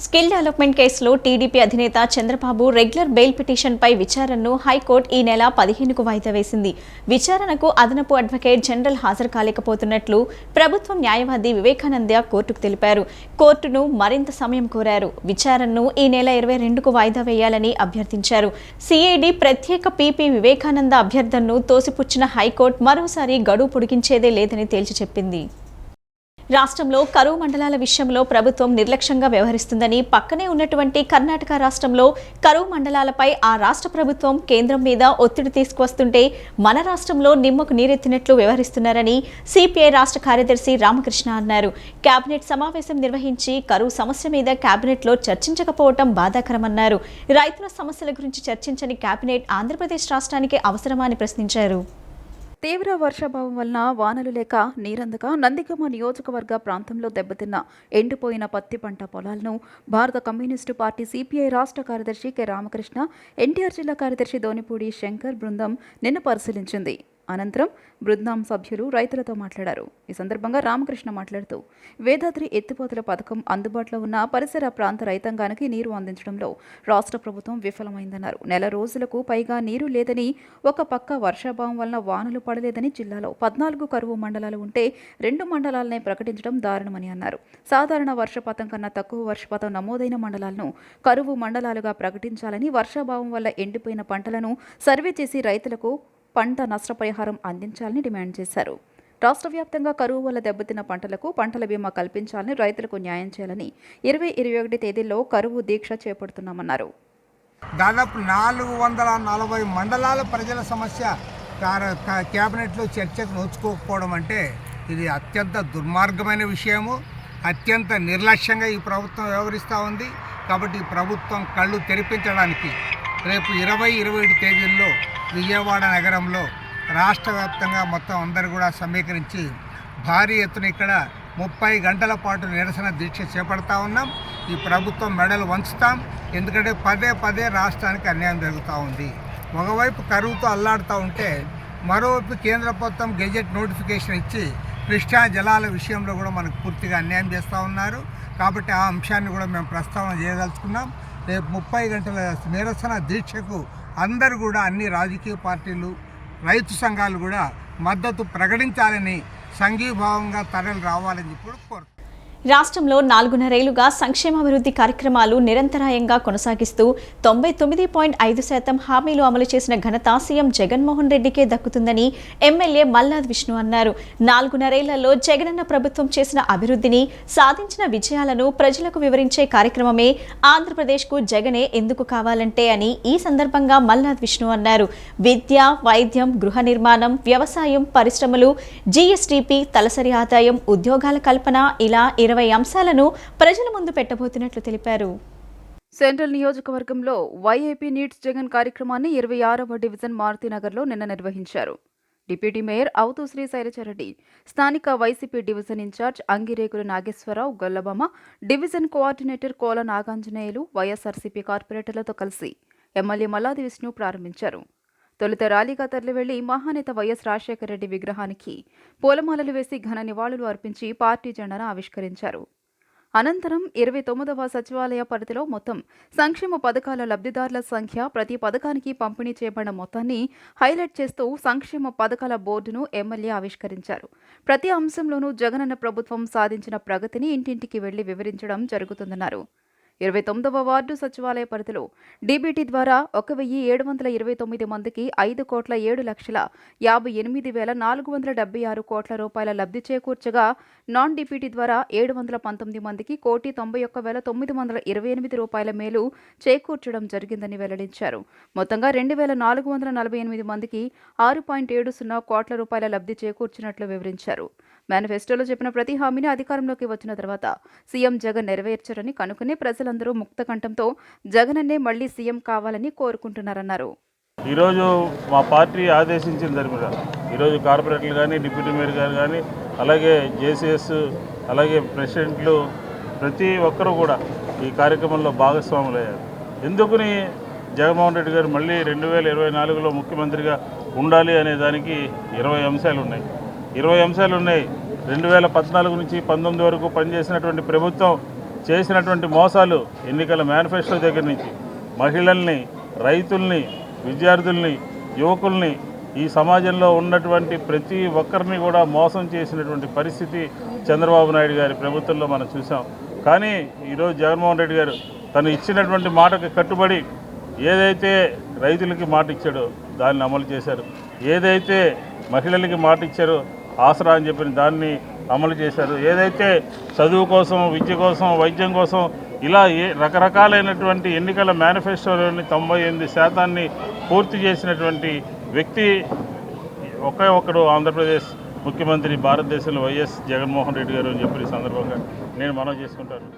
Skill development కేసులో TDP అధినేత Chandrababu regular bail పిటిషన్పై విచారణను హైకోర్టు ఈ నెల 15కు వాయిదా వేసింది. విచారణకు అదనపు అడ్వకేట్ జనరల్ హాజరు కాలేకపోతున్నట్లు ప్రభుత్వం న్యాయవాది వివేకానంద కోర్టుకు తెలిపారు. కోర్టును మరింత సమయం కోరారు. విచారణను ఈ నెల 22కు వాయిదా వేయాలని అభ్యర్థించారు. సిఐడి ప్రత్యేక పీపీ వివేకానంద అభ్యర్థనను తోసిపుచ్చిన హైకోర్టు మరోసారి గడువు పొడిగించేదే లేదని తేల్చి చెప్పింది. రాష్ట్రంలో కరువు మండలాల విషయంలో ప్రభుత్వం నిర్లక్ష్యంగా వ్యవహరిస్తుందని, పక్కనే ఉన్నటువంటి కర్ణాటక రాష్ట్రంలో కరువు మండలాలపై ఆ రాష్ట్ర ప్రభుత్వం కేంద్రం మీద ఒత్తిడి తీసుకువస్తుంటే మన రాష్ట్రంలో నిమ్మకు నీరెత్తినట్లు వ్యవహరిస్తున్నారని సిపిఐ రాష్ట్ర కార్యదర్శి రామకృష్ణ అన్నారు. కేబినెట్ సమావేశం నిర్వహించి కరువు సమస్య మీద కేబినెట్లో చర్చించకపోవడం బాధాకరమన్నారు. రైతుల సమస్యల గురించి చర్చించని కేబినెట్ ఆంధ్రప్రదేశ్ రాష్ట్రానికి అవసరమా అని ప్రశ్నించారు. తీవ్ర వర్షాభావం వలన వానలు లేక నీరందక నందిగామ నియోజకవర్గ ప్రాంతంలో దెబ్బతిన్న ఎండిపోయిన పత్తి పంట పొలాలను భారత కమ్యూనిస్టు పార్టీ సిపిఐ రాష్ట్ర కార్యదర్శి కె రామకృష్ణ, ఎన్టీఆర్ జిల్లా కార్యదర్శి దోనిపూడి శంకర్ బృందం నిన్న పరిశీలించింది. అనంతరం బృందం సభ్యులు రైతులతో మాట్లాడారు. ఈ సందర్భంగా రామకృష్ణ మాట్లాడుతూ వేదాద్రి ఎత్తిపోతల పథకం అందుబాటులో ఉన్న పరిసర ప్రాంత రైతాంగానికి నీరు అందించడంలో రాష్ట్ర ప్రభుత్వం విఫలమైందన్నారు. నెల రోజులకు పైగా నీరు లేదని, ఒక పక్క వర్షాభావం వలన వానలు పడలేదని, జిల్లాలో 14 కరువు మండలాలు ఉంటే 2 మండలాలనే ప్రకటించడం దారుణమని అన్నారు. సాధారణ వర్షపాతం కన్నా తక్కువ వర్షపాతం నమోదైన మండలాలను కరువు మండలాలుగా ప్రకటించాలని, వర్షాభావం వల్ల ఎండిపోయిన పంటలను సర్వే చేసి రైతులకు పంట నష్టపరిహారం అందించాలని డిమాండ్ చేశారు. రాష్ట్ర వ్యాప్తంగా కరువు వల్ల దెబ్బతిన్న పంటలకు పంటల బీమా కల్పించాలని, రైతులకు న్యాయం చేయాలని 20-21 తేదీల్లో కరువు దీక్ష చేపడుతున్నామన్నారు. దాదాపు 440 మండలాల ప్రజల సమస్య కేబినెట్లో చర్చకు నోచుకోకపోవడం అంటే ఇది అత్యంత దుర్మార్గమైన విషయము. అత్యంత నిర్లక్ష్యంగా ఈ ప్రభుత్వం వ్యవహరిస్తూ ఉంది. కాబట్టి ఈ ప్రభుత్వం కళ్ళు తెరిపించడానికి రేపు 20-21 తేదీల్లో విజయవాడ నగరంలో రాష్ట్ర వ్యాప్తంగా మొత్తం అందరూ కూడా సమీకరించి భారీ ఎత్తున ఇక్కడ 30 గంటల పాటు నిరసన దీక్ష చేపడతా ఉన్నాం. ఈ ప్రభుత్వం మెడలు వంచుతాం. ఎందుకంటే పదే రాష్ట్రానికి అన్యాయం జరుగుతూ ఉంది. ఒకవైపు కరువుతో అల్లాడుతూ ఉంటే మరోవైపు కేంద్ర ప్రభుత్వం గెజెట్ నోటిఫికేషన్ ఇచ్చి కృష్ణా జలాల విషయంలో కూడా మనకు పూర్తిగా అన్యాయం చేస్తూ ఉన్నారు. కాబట్టి ఆ అంశాన్ని కూడా మేము ప్రస్తావన చేయదలుచుకున్నాం. రేపు 30 గంటల నిరసన దీక్షకు అందరూ కూడా అన్ని రాజకీయ పార్టీలు, రైతు సంఘాలు కూడా మద్దతు ప్రకటించాలని, సంఘీభావంగా తరలి రావాలని చెప్పి కోరుతున్నాం. రాష్ట్రంలో 4.5 ఏళ్లుగా సంక్షేమాభివృద్ధి కార్యక్రమాలు నిరంతరాయంగా కొనసాగిస్తూ 99.5% హామీలు అమలు చేసిన ఘనత సీఎం జగన్మోహన్ రెడ్డికే దక్కుతుందని ఎమ్మెల్యే మల్లాద్ విష్ణు అన్నారు. 4.5 ఏళ్లలో జగనన్న ప్రభుత్వం చేసిన అభివృద్ధిని, సాధించిన విజయాలను ప్రజలకు వివరించే కార్యక్రమమే ఆంధ్రప్రదేశ్కు జగనే ఎందుకు కావాలంటే అని ఈ సందర్భంగా మల్లాద్ విష్ణు అన్నారు. విద్య, వైద్యం, గృహ నిర్మాణం, వ్యవసాయం, పరిశ్రమలు, జీఎస్టీపీ, తలసరి ఆదాయం, ఉద్యోగాల కల్పన ఇలా 20 అంశాలను ప్రజల ముందు పెట్టబోతున్నట్లు తెలిపారు. సెంట్రల్ నియోజకవర్గంలో వైఏపీ నీడ్స్ జగన్ కార్యక్రమాన్ని 26వ డివిజన్ మారుతినగర్లో నిన్న నిర్వహించారు. డిప్యూటీ మేయర్ అవుతూ శ్రీ శైలజారెడ్డి, స్థానిక YCP division incharge Angirekula Nageswara Rao, Gollabomma, division coordinator Kola Naganjaneyulu, YSRCP కార్పొరేటర్లతో కలిసి ఎమ్మెల్యే మల్లాది విష్ణు ప్రారంభించారు. తొలుత ర్యాలీగా తరలివెళ్లి మహానేత వైఎస్ రాజశేఖర రెడ్డి విగ్రహానికి పూలమాలలు వేసి ఘన నివాళులు అర్పించి పార్టీ జెండాను ఆవిష్కరించారు. అనంతరం 29వ సచివాలయ పరిధిలో మొత్తం సంక్షేమ పథకాల లబ్ధిదారుల సంఖ్య, ప్రతి పథకానికి పంపిణీ చేయబడిన మొత్తాన్ని హైలైట్ చేస్తూ సంక్షేమ పథకాల బోర్డును ఎమ్మెల్యే ఆవిష్కరించారు. ప్రతి అంశంలోనూ జగనన్న ప్రభుత్వం సాధించిన ప్రగతిని ఇంటింటికి వెళ్లి వివరించడం జరుగుతుందన్నారు. 29వ వార్డు సచివాలయ పరిధిలో డీబీటీ ద్వారా 1,729 మందికి 5,07,58,476 కోట్ల రూపాయల లబ్ధి చేకూర్చగా, నాన్ డీబీటీ ద్వారా 719 మందికి 1,91,928 రూపాయల మేలు చేకూర్చడం జరిగిందని వెల్లడించారు. మొత్తంగా 2,448 మందికి 6.70 కోట్ల రూపాయల లబ్ధి చేకూర్చినట్లు వివరించారు. మేనిఫెస్టోలో చెప్పిన ప్రతి హామీని అధికారంలోకి వచ్చిన తర్వాత సీఎం జగన్ నెరవేర్చారని కనుకునే ప్రజలందరూ ముక్త కంఠంతో జగనన్నే మళ్లీ సీఎం కావాలని కోరుకుంటున్నారన్నారు. ఈరోజు మా పార్టీ ఆదేశించిన ధర్మిగా ఈరోజు కార్పొరేటర్లు కానీ, డిప్యూటీ మేయర్ గారు కానీ, అలాగే జేసీఎస్, అలాగే ప్రెసిడెంట్లు ప్రతి ఒక్కరూ కూడా ఈ కార్యక్రమంలో భాగస్వాములయ్యారు. ఎందుకుని జగన్మోహన్ రెడ్డి గారు మళ్ళీ 2024లో ముఖ్యమంత్రిగా ఉండాలి అనే దానికి 20 అంశాలు ఉన్నాయి. 20 అంశాలు ఉన్నాయి. 2014 నుంచి 19 వరకు పనిచేసినటువంటి ప్రభుత్వం చేసినటువంటి మోసాలు ఎన్నికల మేనిఫెస్టో దగ్గర నుంచి మహిళల్ని, రైతుల్ని, విద్యార్థుల్ని, యువకుల్ని, ఈ సమాజంలో ఉన్నటువంటి ప్రతి ఒక్కరిని కూడా మోసం చేసినటువంటి పరిస్థితి చంద్రబాబు నాయుడు గారి ప్రభుత్వంలో మనం చూసాం. కానీ ఈరోజు జగన్మోహన్ రెడ్డి గారు తను ఇచ్చినటువంటి మాటకు కట్టుబడి ఏదైతే రైతులకి మాట ఇచ్చాడో దాన్ని అమలు చేశారు, ఏదైతే మహిళలకి మాట ఇచ్చారో ఆసరా అని చెప్పిన దాన్ని అమలు చేశారు, ఏదైతే చదువు కోసం, విద్య కోసం, వైద్యం కోసం ఇలా రకరకాలైనటువంటి ఎన్నికల మేనిఫెస్టోలోని 98% పూర్తి చేసినటువంటి వ్యక్తి ఒకే ఒక్కడు ఆంధ్రప్రదేశ్ ముఖ్యమంత్రి భారతదేశంలో వైఎస్ జగన్మోహన్ రెడ్డి గారు అని చెప్పి ఈ సందర్భంగా నేను మనవి చేసుకుంటాను.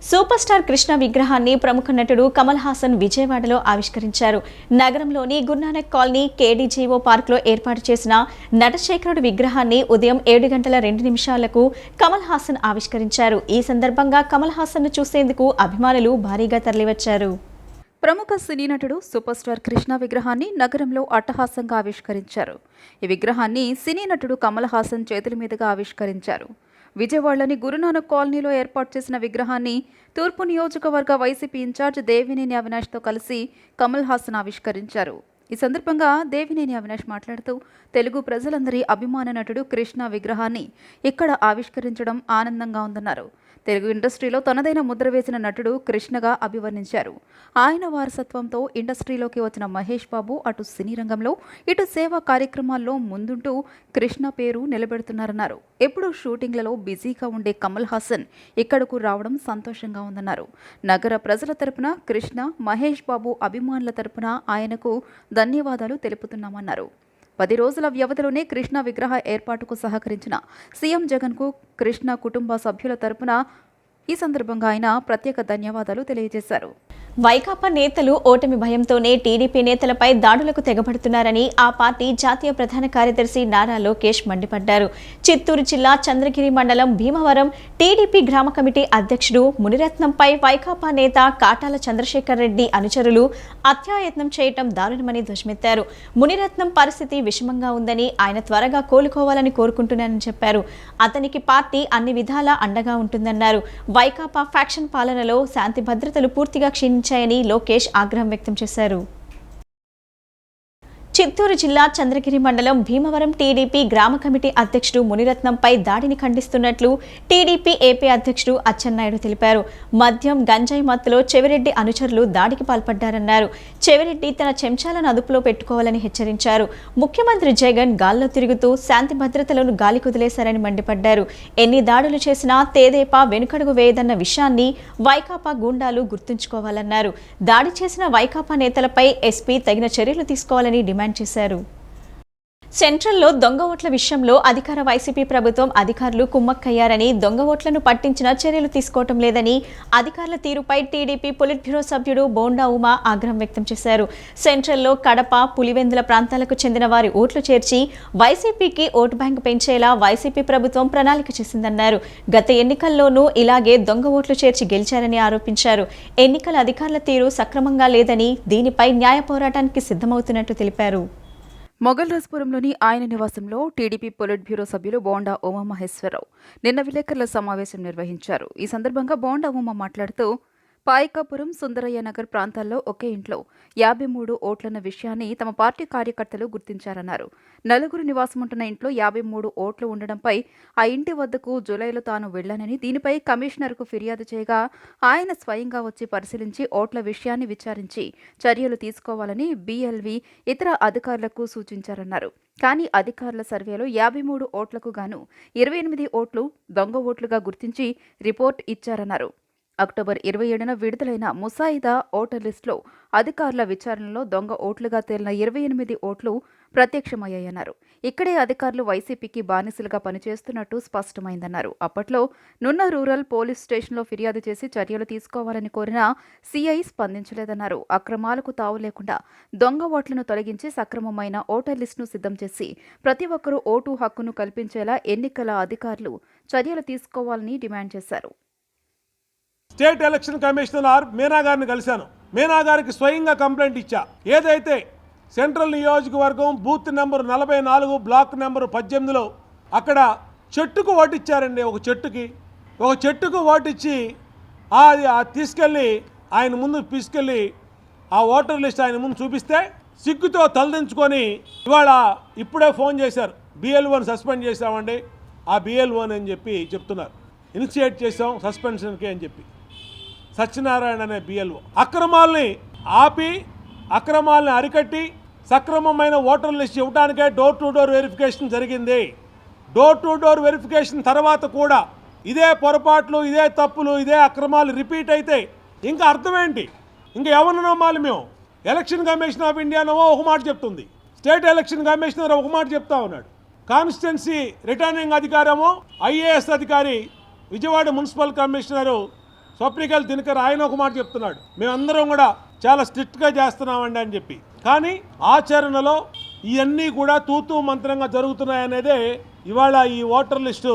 సూపర్ స్టార్ కృష్ణ విగ్రహాన్ని ప్రముఖ నటుడు కమల్ హాసన్ విజయవాడలో ఆవిష్కరించారు. నగరంలోని గురునానక్ కాలనీ కేడీజీఓ పార్క్లో ఏర్పాటు చేసిన నటశేఖరుడు విగ్రహాన్ని ఉదయం 7:02 కమల్ హాసన్ ఆవిష్కరించారు. ఈ సందర్భంగా కమల్ హాసన్ను చూసేందుకు అభిమానులు భారీగా తరలివచ్చారు. ప్రముఖ సినీ నటుడు సూపర్ స్టార్ కృష్ణ విగ్రహాన్ని నగరంలో అట్టహాసంగా ఆవిష్కరించారు. ఈ విగ్రహాన్ని సినీ నటుడు కమల్ హాసన్ చేతుల మీదుగా ఆవిష్కరించారు. విజయవాడలోని గురునానక్ కాలనీలో ఏర్పాటు చేసిన విగ్రహాన్ని తూర్పు నియోజకవర్గ వైసీపీ ఇన్ఛార్జ్ దేవినేని అవినాష్తో కలిసి కమల్ హాసన్ ఆవిష్కరించారు. ఈ సందర్భంగా దేవినేని అవినాష్ మాట్లాడుతూ తెలుగు ప్రజలందరి అభిమాన నటుడు కృష్ణ విగ్రహాన్ని ఇక్కడ ఆవిష్కరించడం ఆనందంగా ఉందన్నారు. తెలుగు ఇండస్ట్రీలో తనదైన ముద్ర వేసిన నటుడు కృష్ణగా అభివర్ణించారు. ఆయన వారసత్వంతో ఇండస్ట్రీలోకి వచ్చిన మహేష్ బాబు అటు సినీ రంగంలో ఇటు సేవా కార్యక్రమాల్లో ముందుంటూ కృష్ణ పేరు నిలబెడుతున్నారన్నారు. ఎప్పుడూ షూటింగ్లలో బిజీగా ఉండే కమల్ హాసన్ ఇక్కడకు రావడం సంతోషంగా ఉందన్నారు. నగర ప్రజల తరపున కృష్ణ, మహేష్ బాబు అభిమానుల తరపున ఆయనకు ధన్యవాదాలు తెలుపుతున్నామన్నారు. 10 రోజుల వ్యవధిలోనే కృష్ణ విగ్రహ ఏర్పాటుకు సహకరించిన సీఎం జగన్కు కృష్ణ కుటుంబ సభ్యుల తరపున ఈ సందర్భంగా ఆయన ప్రత్యేక ధన్యవాదాలు తెలియజేశారు. వైకాపా నేతలు ఓటమి భయంతోనే టీడీపీ నేతలపై దాడులకు తెగబడుతున్నారని ఆ పార్టీ జాతీయ ప్రధాన కార్యదర్శి నారా లోకేష్ మండిపడ్డారు. చిత్తూరు జిల్లా చంద్రగిరి మండలం భీమవరం టీడీపీ గ్రామ కమిటీ అధ్యక్షుడు మునిరత్నంపై వైకాపా నేత కాటాల చంద్రశేఖర్ రెడ్డి అనుచరులు అత్యాయత్నం చేయటం దారుణమని ధ్వజమెత్తారు. మునిరత్నం పరిస్థితి విషమంగా ఉందని, ఆయన త్వరగా కోలుకోవాలని కోరుకుంటున్నానని చెప్పారు. అతనికి పార్టీ అన్ని విధాలా అండగా ఉంటుందన్నారు. వైకాపా ఫ్యాక్షన్ పాలనలో శాంతి భద్రతలు పూర్తిగా క్షీణించాయని లోకేష్ ఆగ్రహం వ్యక్తం చేశారు. చిత్తూరు జిల్లా చంద్రగిరి మండలం భీమవరం టీడీపీ గ్రామ కమిటీ అధ్యక్షుడు మునిరత్నంపై దాడిని ఖండిస్తున్నట్లు టీడీపీ ఏపీ అధ్యక్షుడు అచ్చెన్నాయుడు తెలిపారు. మద్యం, గంజాయి మత్తులో చెవిరెడ్డి అనుచరులు దాడికి పాల్పడ్డారన్నారు. చెవిరెడ్డి తన చెంచాలను అదుపులో పెట్టుకోవాలని హెచ్చరించారు. ముఖ్యమంత్రి జగన్ గాల్లో తిరుగుతూ శాంతి భద్రతలను గాలి కుదిలేశారని మండిపడ్డారు. ఎన్ని దాడులు చేసినా తేదేపా వెనుకడుగు వేయదన్న విషయాన్ని వైకాపా గూండాలు గుర్తుంచుకోవాలన్నారు. దాడి చేసిన వైకాపా నేతలపై ఎస్పీ తగిన చర్యలు తీసుకోవాలని డిమాండ్ చేశారు. సెంట్రల్లో దొంగ ఓట్ల విషయంలో అధికార వైసీపీ ప్రభుత్వం అధికారులు కుమ్మక్కయ్యారని, దొంగ ఓట్లను పట్టించిన చర్యలు తీసుకోవటం లేదని అధికారుల తీరుపై టీడీపీ పొలిట్ బ్యూరో సభ్యుడు బోండా ఉమా ఆగ్రహం వ్యక్తం చేశారు. సెంట్రల్లో కడప, పులివెందుల ప్రాంతాలకు చెందిన వారి ఓట్లు చేర్చి వైసీపీకి ఓటు బ్యాంకు పెంచేలా వైసీపీ ప్రభుత్వం ప్రణాళిక చేసిందన్నారు. గత ఎన్నికల్లోనూ ఇలాగే దొంగ ఓట్లు చేర్చి గెలిచారని ఆరోపించారు. ఎన్నికల అధికారుల తీరు సక్రమంగా లేదని, దీనిపై న్యాయ పోరాటానికి సిద్ధమవుతున్నట్టు తెలిపారు. మొగల్రాజ్పురంలోని ఆయన నివాసంలో టీడీపీ పొలిట్ బ్యూరో సభ్యులు బోండా ఉమామహేశ్వరరావు నిన్న విలేకరుల సమావేశం నిర్వహించారు. ఈ సందర్భంగా బోండా ఉమా మాట్లాడుతూ పాయకాపురం, సుందరయ్య నగర్ ప్రాంతాల్లో ఒకే ఇంట్లో 53 ఓట్లన్న విషయాన్ని తమ పార్టీ కార్యకర్తలు గుర్తించారన్నారు. నలుగురు నివాసముంటున్న ఇంట్లో 53 ఓట్లు ఉండడంపై ఆ ఇంటి వద్దకు జూలైలో తాను వెళ్లానని, దీనిపై కమిషనర్కు ఫిర్యాదు చేయగా ఆయన స్వయంగా వచ్చి పరిశీలించి ఓట్ల విషయాన్ని విచారించి చర్యలు తీసుకోవాలని బీఎల్వీ ఇతర అధికారులకు సూచించారన్నారు. కానీ అధికారుల సర్వేలో 53 ఓట్లకు గాను 28 ఓట్లు దొంగ ఓట్లుగా గుర్తించి రిపోర్ట్ ఇచ్చారన్నారు. అక్టోబర్ 27న విడుదలైన ముసాయిదా ఓటర్ లిస్టులో అధికారుల విచారణలో దొంగ ఓట్లుగా తేలిన 28 ఓట్లు ప్రత్యక్షమయ్యాయన్నారు. ఇక్కడే అధికారులు వైసీపీకి బానిసలుగా పనిచేస్తున్నట్టు స్పష్టమైందన్నారు. అప్పట్లో నున్న రూరల్ పోలీస్ స్టేషన్లో ఫిర్యాదు చేసి చర్యలు తీసుకోవాలని కోరిన సీఐ స్పందించలేదన్నారు. అక్రమాలకు తావు లేకుండా దొంగ ఓట్లను తొలగించి సక్రమమైన ఓటర్ లిస్టును సిద్ధం చేసి ప్రతి ఒక్కరూ ఓటు హక్కును కల్పించేలా ఎన్నికల అధికారులు చర్యలు తీసుకోవాలని డిమాండ్ చేశారు. స్టేట్ ఎలక్షన్ కమిషనర్ మీనా గారిని కలిశాను. మీనా గారికి స్వయంగా కంప్లైంట్ ఇచ్చా. ఏదైతే సెంట్రల్ నియోజకవర్గం బూత్ నెంబర్ 44 బ్లాక్ నెంబర్ 18లో అక్కడ చెట్టుకు ఓటిచ్చారండి. ఒక చెట్టుకు ఓటిచ్చి అది తీసుకెళ్ళి ఆయన ముందు తీసుకెళ్ళి ఆ ఓటర్ లిస్ట్ ఆయన ముందు చూపిస్తే సిగ్గుతో తలదించుకొని ఇవాళ ఇప్పుడే ఫోన్ చేశారు, బిఎల్ఓని సస్పెండ్ చేశామండి, ఆ బిఎల్ఓని అని చెప్పి చెప్తున్నారు, ఇనిషియేట్ చేసాం సస్పెన్షన్కి అని చెప్పి. సత్యనారాయణ అనే బిఎల్ఓ అక్రమాల్ని ఆపి అక్రమాల్ని అరికట్టి సక్రమమైన ఓటర్ లిస్ట్ ఇవ్వడానికే డోర్ టు డోర్ వెరిఫికేషన్ జరిగింది. డోర్ టు డోర్ వెరిఫికేషన్ తర్వాత కూడా ఇదే పొరపాట్లు, ఇదే తప్పులు, ఇదే అక్రమాలు రిపీట్ అయితే ఇంకా అర్థమేంటి? ఇంకా ఎవరిని నమ్మాలి మేము? ఎలక్షన్ కమిషన్ ఆఫ్ ఇండియానో ఒక మాట చెప్తుంది, స్టేట్ ఎలక్షన్ కమిషనర్ ఒక మాట చెప్తా ఉన్నాడు, కాన్స్టిట్యున్సీ రిటర్నింగ్ అధికారమో ఐఏఎస్ అధికారి విజయవాడ మున్సిపల్ కమిషనరు స్వప్నికల్ దినకర్ ఆయన ఒక మాట చెప్తున్నాడు, మేమందరం కూడా చాలా స్ట్రిక్ట్గా చేస్తున్నామండి అని చెప్పి. కానీ ఆచరణలో ఇవన్నీ కూడా తూతూ మంత్రంగా జరుగుతున్నాయనేదే ఇవాళ ఈ ఓటర్ లిస్టు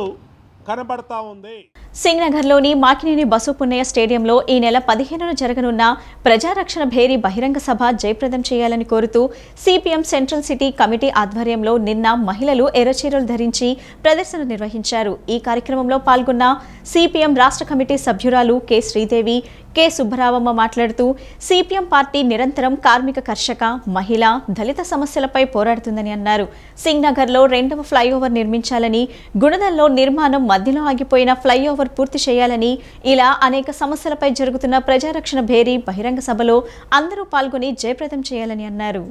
కనబడతా ఉంది. సింగ్నగర్లోని మాకినేని బసుపున్నయ్య స్టేడియంలో ఈ నెల 15న జరగనున్న ప్రజారక్షణ భేరీ బహిరంగ సభ జయప్రదం చేయాలని కోరుతూ సిపిఎం సెంట్రల్ సిటీ కమిటీ ఆధ్వర్యంలో నిన్న మహిళలు ఎర్రచీరలు ధరించి ప్రదర్శన నిర్వహించారు. ఈ కార్యక్రమంలో పాల్గొన్న సిపిఎం రాష్ట్ర కమిటీ సభ్యురాలు కె శ్రీదేవి, కె సుబ్బరావమ్మ మాట్లాడుతూ సిపిఎం పార్టీ నిరంతరం కార్మిక, కర్షక, మహిళా, దళిత సమస్యలపై పోరాడుతుందని అన్నారు. సింగ్నగర్లో 2వ ఫ్లైఓవర్ నిర్మించాలని, గుణదల్లో నిర్మాణం మధ్యలో ఆగిపోయిన ఫ్లైఓవర్ పూర్తి చేయాలని, ఇలా అనేక సమస్యలపై జరుగుతున్న ప్రజారక్షణ భేరీ బహిరంగ సభలో అందరూ పాల్గొని జయప్రదం చేయాలని అన్నారు.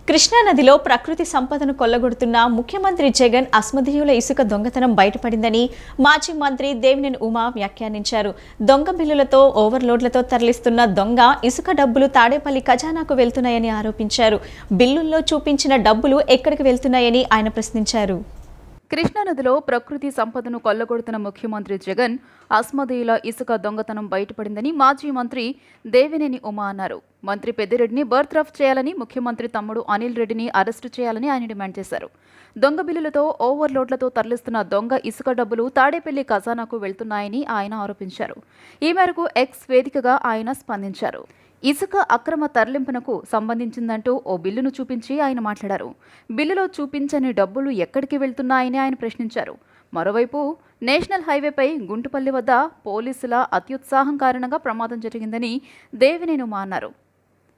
కృష్ణానదిలో ప్రకృతి సంపదను కొల్లగొడుతున్న ముఖ్యమంత్రి జగన్ అస్మదీయుల ఇసుక దొంగతనం బయటపడిందని మాజీ మంత్రి దేవినేని ఉమా వ్యాఖ్యానించారు. దొంగ బిల్లులతో, ఓవర్లోడ్లతో తరలిస్తున్న దొంగ ఇసుక డబ్బులు తాడేపల్లి ఖజానాకు వెళ్తున్నాయని ఆరోపించారు. బిల్లుల్లో చూపించిన డబ్బులు ఎక్కడికి వెళ్తున్నాయని ఆయన ప్రశ్నించారు. కృష్ణానదిలో ప్రకృతి సంపదను కొల్లగొడుతున్న ముఖ్యమంత్రి జగన్ అస్మదీయుల ఇసుక దొంగతనం బయటపడిందని మాజీ మంత్రి దేవినేని ఉమా అన్నారు. మంత్రి పెద్దిరెడ్డిని బర్త్రఫ్ చేయాలని, ముఖ్యమంత్రి తమ్ముడు అనిల్ రెడ్డిని అరెస్టు చేయాలని ఆయన డిమాండ్ చేశారు. దొంగ బిల్లులతో, ఓవర్లోడ్లతో తరలిస్తున్న దొంగ ఇసుక డబ్బులు తాడేపల్లి ఖజానాకు వెళ్తున్నాయని ఆయన ఆరోపించారు. ఈ మేరకు ఎక్స్ వేదికగా ఆయన స్పందించారు. ఇసుక అక్రమ తరలింపునకు సంబంధించిందంటూ ఓ బిల్లును చూపించి ఆయన మాట్లాడారు. బిల్లులో చూపించని డబ్బులు ఎక్కడికి వెళ్తున్నాయని ఆయన ప్రశ్నించారు. మరోవైపు నేషనల్ హైవేపై గుంటుపల్లి వద్ద పోలీసుల అత్యుత్సాహం కారణంగా ప్రమాదం జరిగిందని దేవినేని ఉమా అన్నారు.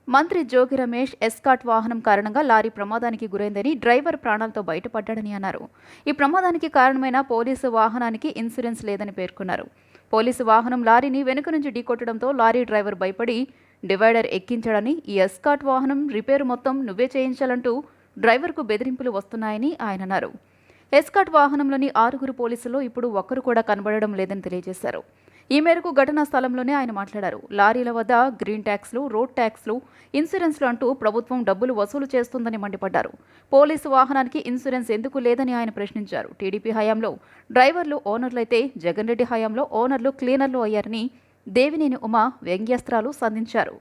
మంత్రి జోగి రమేష్ ఎస్కాట్ వాహనం కారణంగా లారీ ప్రమాదానికి గురైందని, డ్రైవర్ ప్రాణాలతో బయటపడ్డాడని అన్నారు. ఈ ప్రమాదానికి కారణమైన పోలీసు వాహనానికి ఇన్సూరెన్స్ లేదని పేర్కొన్నారు. పోలీసు వాహనం లారీని వెనుక నుంచి ఢీకొట్టడంతో లారీ డ్రైవర్ భయపడి డివైడర్ ఎక్కించాడని, ఈ ఎస్కాట్ వాహనం రిపేరు మొత్తం నువ్వే చేయించాలంటూ డ్రైవర్కు బెదిరింపులు వస్తున్నాయని ఆయన అన్నారు. ఎస్కాట్ వాహనంలోని 6 పోలీసులు ఇప్పుడు ఒక్కరు కూడా కనబడడం లేదని తెలియజేశారు. ఈ మేరకు ఘటనా స్థలంలోనే ఆయన మాట్లాడారు. లారీల వద్ద గ్రీన్ ట్యాక్స్లు, రోడ్ ట్యాక్స్లు, ఇన్సూరెన్స్లు అంటూ ప్రభుత్వం డబ్బులు వసూలు చేస్తుందని మండిపడ్డారు. పోలీసు వాహనానికి ఇన్సూరెన్స్ ఎందుకు లేదని ఆయన ప్రశ్నించారు. టీడీపీ హయాంలో డ్రైవర్లు ఓనర్లైతే జగన్ రెడ్డి హయాంలో ఓనర్లు క్లీనర్లు అయ్యారని దేవినేని ఉమా వ్యంగ్యాస్త్రాలు సంధించారు.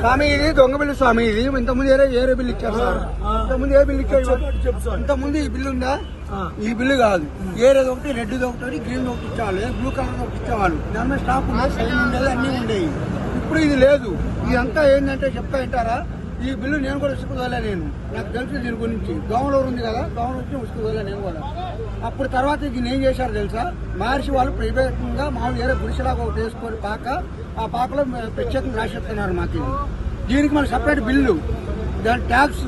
స్వామి ఇది దొంగ బిల్లు స్వామి, ఇది ఇంతకుముందు ఏరే బిల్లు ఇచ్చారు సార్. ఇంతకుముందు ఏ బిల్లు ఇచ్చారు? ఇంతకుముందు ఈ బిల్లు ఉందా? ఈ బిల్లు కాదు, ఏరేది ఒకటి, రెడ్ ఒకటి, గ్రీన్ ఒకటి ఇచ్చేవాళ్ళు, బ్లూ కలర్ ఒకటి ఇచ్చేవాళ్ళు. దాని స్టాప్ ఉండేది, సైన్ ఉండేది, అన్నీ ఉండేవి. ఇప్పుడు ఇది లేదు. ఇదంతా ఏంటంటే చెప్తా వింటారా? ఈ బిల్లు నేను కూడా ఉసుకుదోలే, నేను నాకు తెలుసు దీని గురించి. దోమలూరు ఉంది కదా, దోమలు వచ్చి ఉసుకుదోలే నేను కూడా. అప్పుడు తర్వాత దీన్ని ఏం చేశారు తెలుసా? మహర్షి వాళ్ళు ప్రైవేట్గా మామూలు ఏరే గుడిసెలాగా ఒకటి వేసుకొని ఆ పాకలో ప్రత్యేకంగా రాసేస్తున్నారు మాకు. దీనికి మన సపరేట్ బిల్లు, దాని ట్యాక్స్,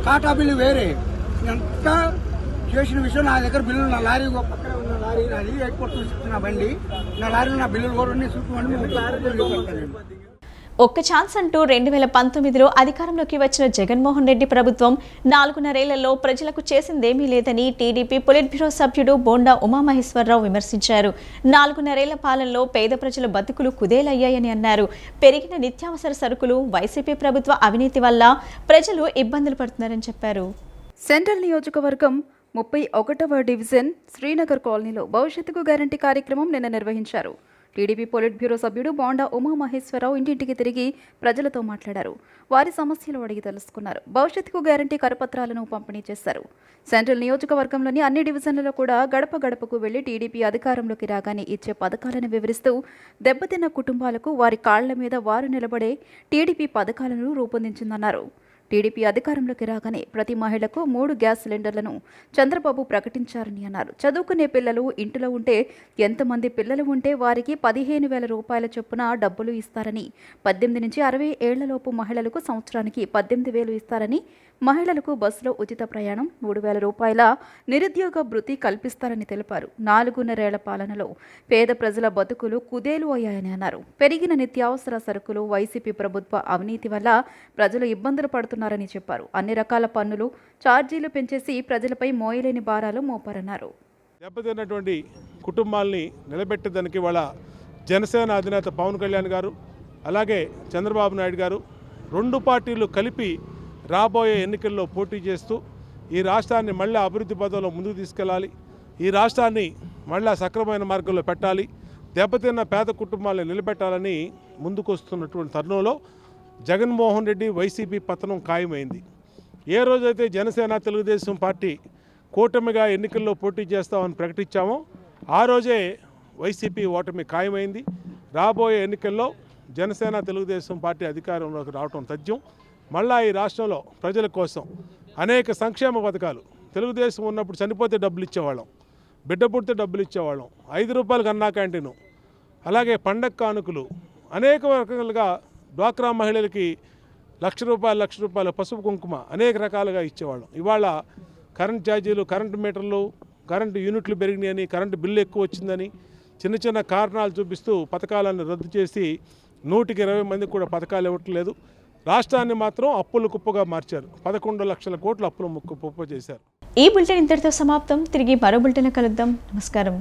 టాటా బిల్లు వేరే. ఎంత చేసిన విషయం నా దగ్గర బిల్లు, నా లారీ పక్కన ఉన్న లారీ నాది, ఎయిర్పోర్ట్ ఇస్తున్న బండి, నా లారీలో నా బిల్లులు కూడా చూసుకోండి. ఒక్క ఛాన్స్ అంటూ 2019లో అధికారంలోకి వచ్చిన జగన్మోహన్ రెడ్డి ప్రభుత్వం 4.5 ప్రజలకు చేసిందేమీ లేదని టీడీపీ పొలిట్ బ్యూరో సభ్యుడు బోండా ఉమామహేశ్వరరావు విమర్శించారు. 4.5 పాలనలో పేద ప్రజల బతుకులు కుదేలయ్యాయని అన్నారు. పెరిగిన నిత్యావసర సరుకులు, వైసీపీ ప్రభుత్వ అవినీతి వల్ల ప్రజలు ఇబ్బందులు పడుతున్నారని చెప్పారు. సెంట్రల్ నియోజకవర్గం 31వ డివిజన్ శ్రీనగర్ కాలనీలో భవిష్యత్తుకు గ్యారంటీ కార్యక్రమం నిన్న నిర్వహించారు. టీడీపీ పొలిట్ బ్యూరో సభ్యుడు బోండా ఉమామహేశ్వరరావు ఇంటింటికి తిరిగి ప్రజలతో మాట్లాడారు. వారి సమస్యలు అడిగి తెలుసుకున్నారు. భవిష్యత్తుకు గ్యారంటీ కరపత్రాలను పంపిణీ చేశారు. సెంట్రల్ నియోజకవర్గంలోని అన్ని డివిజన్లలో కూడా గడప గడపకు వెళ్లి టీడీపీ అధికారంలోకి రాగానే ఇచ్చే పథకాలను వివరిస్తూ దెబ్బతిన్న కుటుంబాలకు వారి కాళ్ల మీద వారు నిలబడే టీడీపీ పథకాలను రూపొందించిందన్నారు. టీడీపీ అధికారంలోకి రాగానే ప్రతి మహిళకు 3 గ్యాస్ సిలిండర్లను చంద్రబాబు ప్రకటించారని అన్నారు. చదువుకునే పిల్లలు ఇంటిలో ఉంటే ఎంతమంది పిల్లలు ఉంటే వారికి 15,000 రూపాయల చొప్పున డబ్బులు ఇస్తారని, 18 నుంచి 60 ఏళ్లలోపు మహిళలకు సంవత్సరానికి 18,000 ఇస్తారని, మహిళలకు బస్సులో ఉచిత ప్రయాణం, 3,000 రూపాయల నిరుద్యోగ భృతి కల్పిస్తారని తెలిపారు. 4.5 ఏళ్ల పాలనలో పేద ప్రజల బతుకులు కుదేలు అయ్యాయని అన్నారు. పెరిగిన నిత్యావసర సరుకులు, వైసీపీ ప్రభుత్వ అవినీతి వల్ల ప్రజలు ఇబ్బందులు పడుతున్నారని చెప్పారు. అన్ని రకాల పన్నులు, ఛార్జీలు పెంచేసి ప్రజలపై మోయలేని భారాలు మోపారన్నారు. దెబ్బతిన్నటువంటి కుటుంబాల్ని నిలబెట్టేదానికి వాళ్ళ జనసేన అధినేత పవన్ కళ్యాణ్ గారు, అలాగే చంద్రబాబు నాయుడు గారు 2 పార్టీలు కలిపి రాబోయే ఎన్నికల్లో పోటీ చేస్తూ ఈ రాష్ట్రాన్ని మళ్ళీ అభివృద్ధి పథంలో ముందుకు తీసుకెళ్ళాలి, ఈ రాష్ట్రాన్ని మళ్ళీ సక్రమైన మార్గంలో పెట్టాలి, దెబ్బతిన్న పేద కుటుంబాలను నిలబెట్టాలని ముందుకు వస్తున్నటువంటి తరుణంలో జగన్మోహన్ రెడ్డి వైసీపీ పతనం ఖాయమైంది. ఏ రోజైతే జనసేన తెలుగుదేశం పార్టీ కూటమిగా ఎన్నికల్లో పోటీ చేస్తామని ప్రకటించామో ఆ రోజే వైసీపీ ఓటమి ఖాయమైంది. రాబోయే ఎన్నికల్లో జనసేన తెలుగుదేశం పార్టీ అధికారంలోకి రావటం తథ్యం. మళ్ళా ఈ రాష్ట్రంలో ప్రజల కోసం అనేక సంక్షేమ పథకాలు, తెలుగుదేశం ఉన్నప్పుడు చనిపోతే డబ్బులు ఇచ్చేవాళ్ళం, బిడ్డ పుడితే డబ్బులు ఇచ్చేవాళ్ళం, 5 రూపాయలకు అన్నా క్యాంటీను, అలాగే పండగ కానుకలు, అనేక రకాలుగా డ్వాక్రా మహిళలకి ₹1,00,000 పసుపు కుంకుమ అనేక రకాలుగా ఇచ్చేవాళ్ళం. ఇవాళ కరెంట్ ఛార్జీలు, కరెంటు మీటర్లు, కరెంటు యూనిట్లు పెరిగినాయని, కరెంటు బిల్లు ఎక్కువ వచ్చిందని చిన్న చిన్న కారణాలు చూపిస్తూ పథకాలను రద్దు చేసి 120 మందికి కూడా పథకాలు ఇవ్వట్లేదు. రాష్ట్రాన్ని మాత్రం అప్పుల కుప్పగా మార్చారు. 11 లక్షల కోట్ల అప్పుల కుప్ప చేశారు. ఈ బులెటిన్ ఇంతటితో సమాప్తం. తిరిగి మరో బులెటిన్ కలుద్దాం. నమస్కారం.